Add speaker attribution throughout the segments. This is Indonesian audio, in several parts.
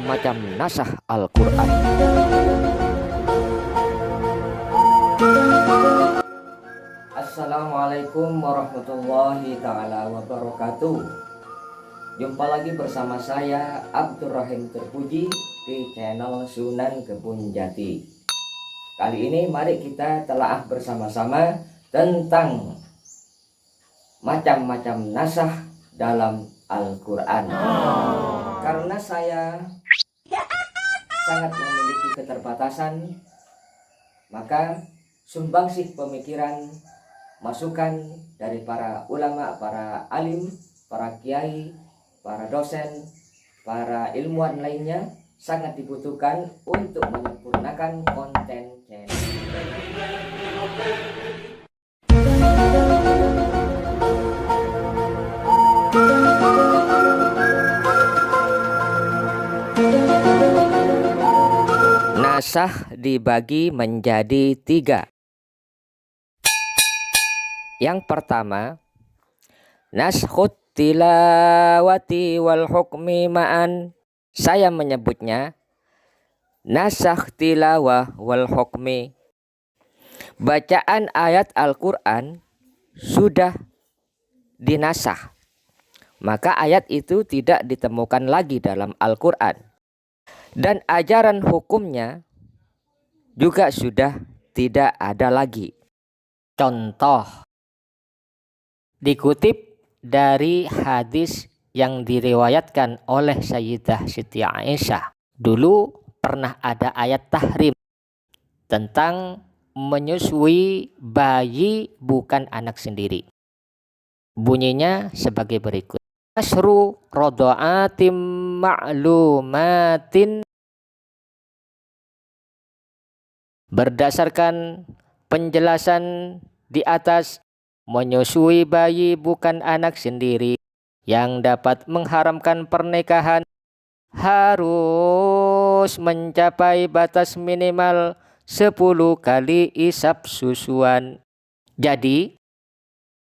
Speaker 1: macam-macam nasah Al-Quran. Assalamualaikum warahmatullahi ta'ala wabarakatuh. Jumpa lagi bersama saya Abdurrahim Terpuji di channel Sunan Kebun Jati. Kali ini mari kita telaah bersama-sama tentang macam-macam nasah dalam Al-Quran. Karena saya sangat memiliki keterbatasan, maka sumbangsih pemikiran, masukan dari para ulama, para alim, para kiai, para dosen, para ilmuwan lainnya sangat dibutuhkan untuk menyempurnakan konten channel. Nasah dibagi menjadi 3. Yang pertama, naskhut tilawati wal hukmi ma'an. Saya menyebutnya nasakh tilawah wal hukmi. Bacaan ayat Al-Quran sudah dinasah, maka ayat itu tidak ditemukan lagi dalam Al-Quran. Dan ajaran hukumnya juga sudah tidak ada lagi. Contoh, dikutip dari hadis yang diriwayatkan oleh Sayyidah Siti Aisyah. Dulu pernah ada ayat tahrim tentang menyusui bayi bukan anak sendiri. Bunyinya sebagai berikut. Asru rodo'atim ma'lumatin. Berdasarkan penjelasan di atas, menyusui bayi bukan anak sendiri yang dapat mengharamkan pernikahan harus mencapai batas minimal 10 kali isap susuan. Jadi,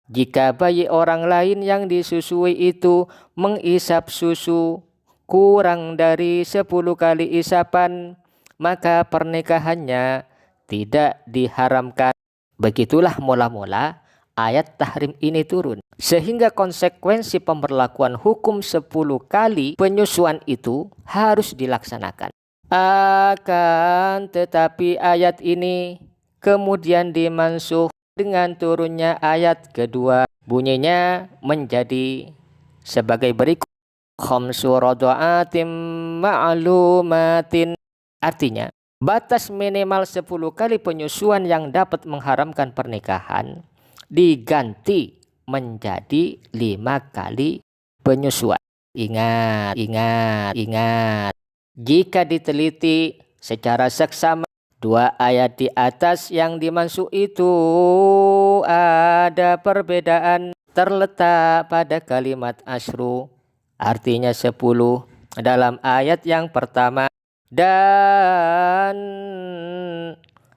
Speaker 1: jika bayi orang lain yang disusui itu mengisap susu kurang dari 10 kali isapan, maka pernikahannya tidak diharamkan. Begitulah mula-mula ayat tahrim ini turun. Sehingga konsekuensi pemberlakuan hukum 10 kali penyusuan itu harus dilaksanakan. Akan tetapi ayat ini kemudian dimansuh dengan turunnya ayat kedua. Bunyinya menjadi sebagai berikut. Khamsu rodo'atim ma'lumatin. Artinya, batas minimal 10 kali penyusuan yang dapat mengharamkan pernikahan diganti menjadi 5 kali penyusuan. Ingat. Jika diteliti secara seksama, 2 ayat di atas yang dimaksud itu ada perbedaan terletak pada kalimat asyru, artinya 10 dalam ayat yang pertama, dan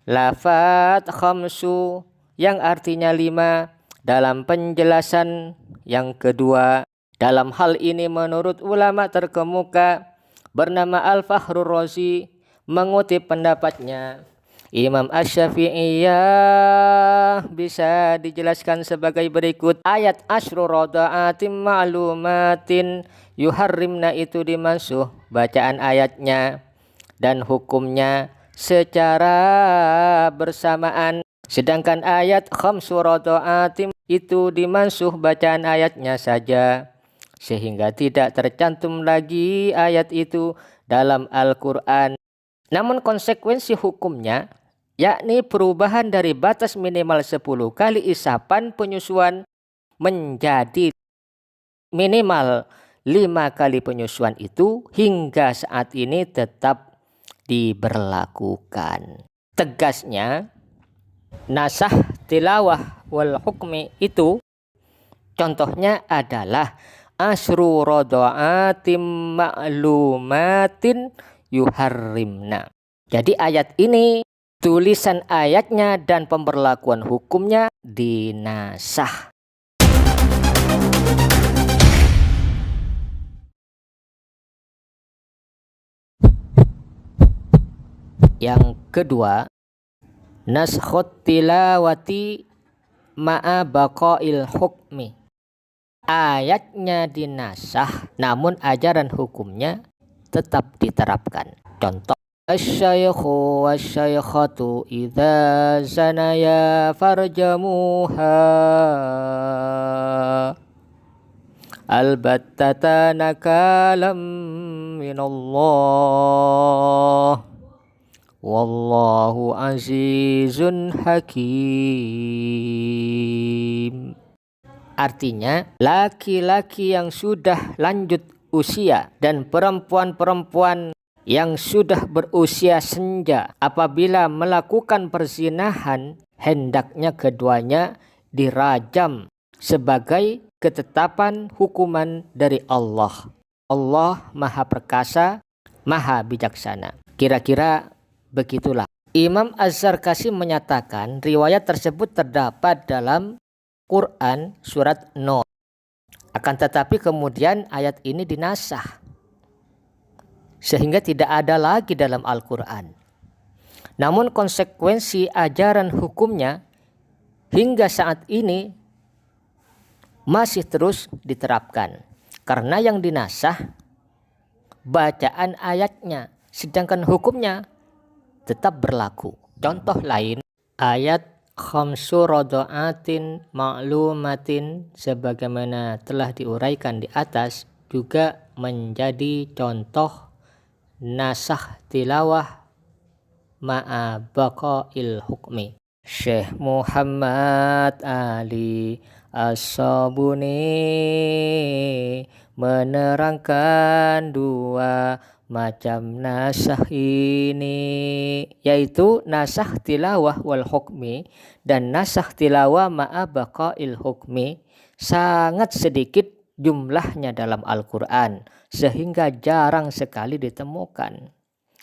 Speaker 1: lafat khamsu yang artinya 5 dalam penjelasan yang kedua. Dalam hal ini menurut ulama terkemuka bernama Al-Fakhrur Razi mengutip pendapatnya Imam Asy-Syafi'iyah bisa dijelaskan sebagai berikut. Ayat asyru rada'atim ma'lumatin yuharrimna itu dimansuh bacaan ayatnya dan hukumnya secara bersamaan. Sedangkan ayat khamsu rada'atim itu dimansuh bacaan ayatnya saja, sehingga tidak tercantum lagi ayat itu dalam Al-Quran. Namun konsekuensi hukumnya, yakni perubahan dari batas minimal 10 kali isapan penyusuan menjadi minimal 5 kali penyusuan itu hingga saat ini tetap diberlakukan. Tegasnya, nasah tilawah wal hukmi itu contohnya adalah asyru rada'atim ma'lumatin yuharrimna. Jadi ayat ini tulisan ayatnya dan pemberlakuan hukumnya dinasah. Yang kedua, naskhut tilawati ma'a baqail hukmi. Ayatnya dinasah namun ajaran hukumnya tetap diterapkan. Contoh, asy-syaikhu wasy-syaikhatu idza zanaya farjamuha albattata nakalam minallah wallahu azizun hakim. Artinya, laki-laki yang sudah lanjut usia dan perempuan-perempuan yang sudah berusia senja apabila melakukan perzinahan, hendaknya keduanya dirajam sebagai ketetapan hukuman dari Allah. Allah Maha Perkasa, Maha Bijaksana. Kira-kira begitulah. Imam Az-Zarkashi menyatakan riwayat tersebut terdapat dalam Quran surat Nur. Akan tetapi kemudian ayat ini dinasah sehingga tidak ada lagi dalam Al-Quran. Namun konsekuensi ajaran hukumnya hingga saat ini masih terus diterapkan. Karena yang dinasah bacaan ayatnya, sedangkan hukumnya tetap berlaku. Contoh lain, ayat khamsu radha'atin ma'lumatin sebagaimana telah diuraikan di atas juga menjadi contoh nasakh tilawah ma'a baqail hukmi. Syekh Muhammad Ali As-Sabuni menerangkan dua macam nasakh ini, yaitu nasakh tilawah wal hukmi dan nasakh tilawah ma'a baqail hukmi sangat sedikit jumlahnya dalam Al-Quran sehingga jarang sekali ditemukan.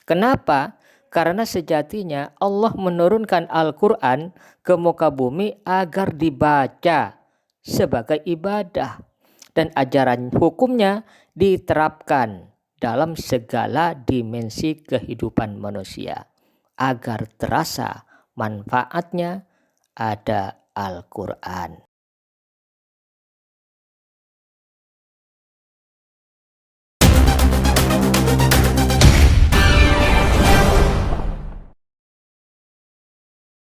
Speaker 1: Kenapa? Karena sejatinya Allah menurunkan Al-Quran ke muka bumi agar dibaca sebagai ibadah dan ajaran hukumnya diterapkan dalam segala dimensi kehidupan manusia agar terasa manfaatnya ada Al-Quran.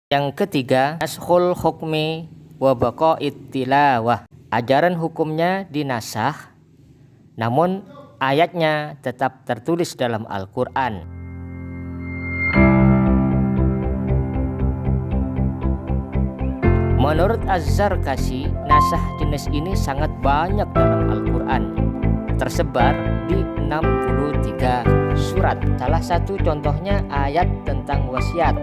Speaker 1: Yang ketiga, naskhul hukmi wa baqa'it tilawah. Ajaran hukumnya dinasah namun ayatnya tetap tertulis dalam Al-Quran. Menurut Az-Zarkashi, nasakh jenis ini sangat banyak dalam Al-Quran, tersebar di 63 surat. Salah satu contohnya ayat tentang wasiat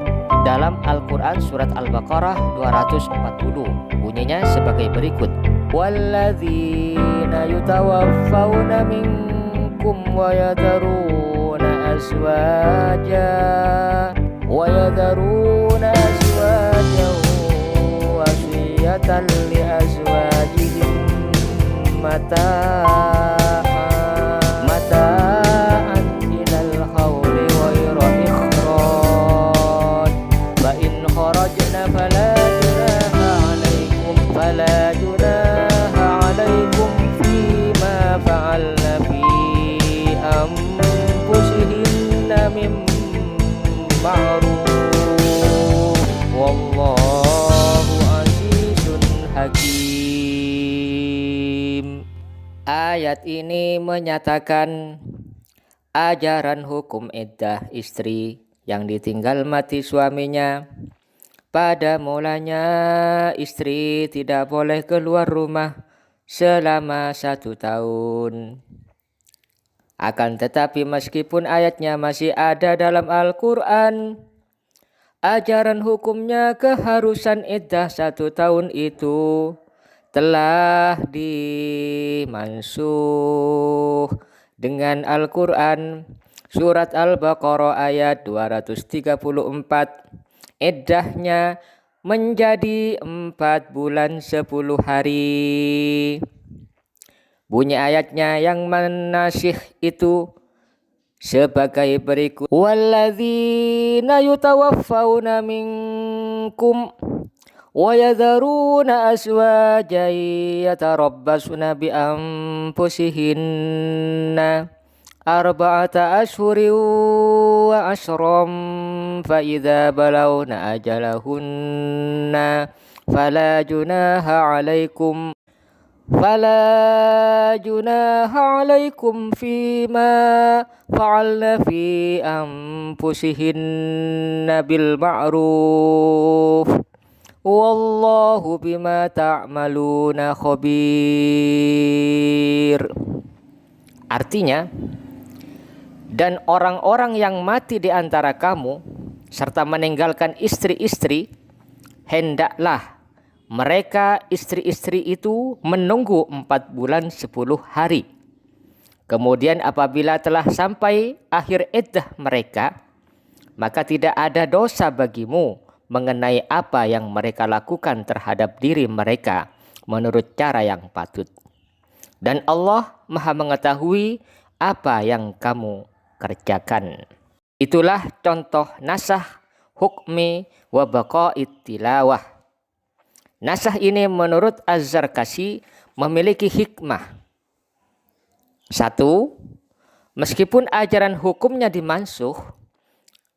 Speaker 1: dalam Al-Quran surat Al-Baqarah 240. Bunyinya sebagai berikut. Walladzina yutawaffawna minkum wa yadharuna azwajan wasiyatan li azwajihim mata'an ilal hauli ghayra ikhraj wa in kharajna fala junaha alaikum fima fa'alna fi anfusihinna min ma'ruf wallahu azizun hakim. Ayat ini menyatakan ajaran hukum iddah istri yang ditinggal mati suaminya. Pada mulanya istri tidak boleh keluar rumah selama 1 tahun. Akan tetapi meskipun ayatnya masih ada dalam Al-Quran, ajaran hukumnya keharusan iddah 1 tahun itu telah dimansuh dengan Al-Quran surat Al-Baqarah ayat 234. Iddahnya menjadi 4 bulan 10 hari. Bunyi ayatnya yang menasih itu sebagai berikut. Walladzina yutawaffawna minkum wa yadharuna azwajan yatarabbasuna bi anfusihinna arba'ata ashhurin wa ashram fa idza balawna ajalahunna fala junaha alaikum fima fa'alna fi anfusihinna bil ma'ruf wallahu bima ta'maluna khabir. Artinya, dan orang-orang yang mati di antara kamu serta meninggalkan istri-istri, hendaklah mereka istri-istri itu menunggu 4 bulan 10 hari. Kemudian apabila telah sampai akhir iddah mereka, maka tidak ada dosa bagimu mengenai apa yang mereka lakukan terhadap diri mereka menurut cara yang patut. Dan Allah Maha mengetahui apa yang kamu kerjakan. Itulah contoh nasah hukmi wa baqa'it tilawah. Nasah ini menurut Az-Zarkashi memiliki hikmah. 1. Meskipun ajaran hukumnya dimansuh,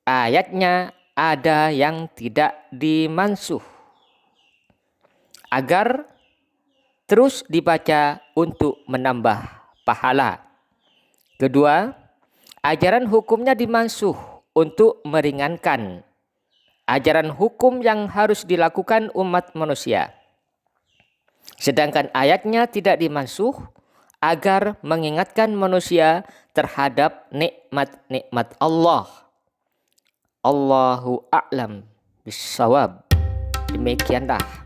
Speaker 1: ayatnya ada yang tidak dimansuh, agar terus dibaca untuk menambah pahala. 2. Ajaran hukumnya dimansuh untuk meringankan ajaran hukum yang harus dilakukan umat manusia. Sedangkan ayatnya tidak dimansuh agar mengingatkan manusia terhadap nikmat-nikmat Allah. Allahu a'lam bissawab. Demikianlah